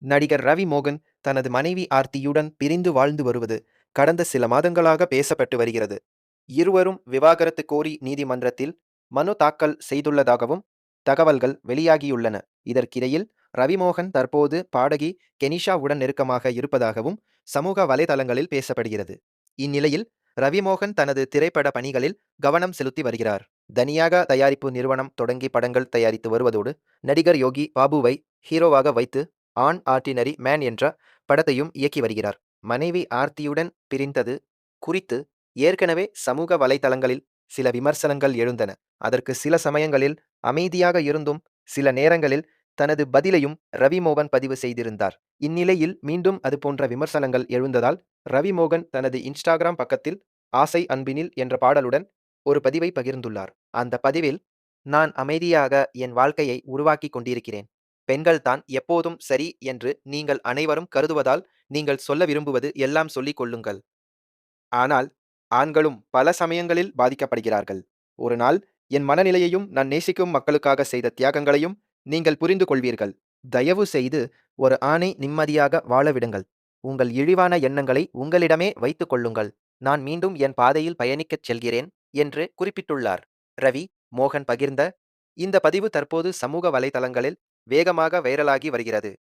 நடிகர் ரவி மோகன் தனது மனைவி ஆர்த்தியுடன் பிரிந்து வாழ்ந்து வருவது கடந்த சில மாதங்களாக பேசப்பட்டு வருகிறது. இருவரும் விவாகரத்து கோரி நீதிமன்றத்தில் மனு தாக்கல் செய்துள்ளதாகவும் தகவல்கள் வெளியாகியுள்ளன. இதற்கிடையில் ரவிமோகன் தற்போது பாடகி கெனிஷாவுடன் நெருக்கமாக இருப்பதாகவும் சமூக வலைதளங்களில் பேசப்படுகிறது. இந்நிலையில் ரவிமோகன் தனது திரைப்பட பணிகளில் கவனம் செலுத்தி வருகிறார். தனியாக தயாரிப்பு நிறுவனம் தொடங்கி படங்கள் தயாரித்து வருவதோடு நடிகர் யோகி பாபுவை ஹீரோவாக வைத்து ஆன் ஆர்டினரி மேன் என்ற படத்தையும் இயக்கி வருகிறார். மனைவி ஆர்த்தியுடன் பிரிந்தது குறித்து ஏற்கனவே சமூக வலைதளங்களில் சில விமர்சனங்கள் எழுந்தன. அதற்கு சில சமயங்களில் அமைதியாக இருந்தும் சில நேரங்களில் தனது பதிலையும் ரவிமோகன் பதிவு செய்திருந்தார். இந்நிலையில் மீண்டும் அதுபோன்ற விமர்சனங்கள் எழுந்ததால் ரவிமோகன் தனது இன்ஸ்டாகிராம் பக்கத்தில் ஆசை அன்பினில் என்ற பாடலுடன் ஒரு பதிவை பகிர்ந்துள்ளார். அந்த பதிவில், நான் அமைதியாக என் வாழ்க்கையை உருவாக்கிக் கொண்டிருக்கிறேன். பெண்கள் தான் எப்போதும் சரி என்று நீங்கள் அனைவரும் கருதுவதால் நீங்கள் சொல்ல விரும்புவது எல்லாம் சொல்லிக் கொள்ளுங்கள். ஆனால் ஆண்களும் பல சமயங்களில் பாதிக்கப்படுகிறார்கள். ஒரு நாள் என் மனநிலையையும் நான் நேசிக்கும் மக்களுக்காக செய்த தியாகங்களையும் நீங்கள் புரிந்து கொள்வீர்கள். தயவு செய்து ஒரு ஆணை நிம்மதியாக வாழ விடுங்கள். உங்கள் இழிவான எண்ணங்களை உங்களிடமே வைத்துக் கொள்ளுங்கள். நான் மீண்டும் என் பாதையில் பயணிக்கச் செல்கிறேன் என்று குறிப்பிட்டுள்ளார். ரவி மோகன் பகிர்ந்த இந்த பதிவு தற்போது சமூக வலைதளங்களில் வேகமாக வைரலாகி வருகிறது.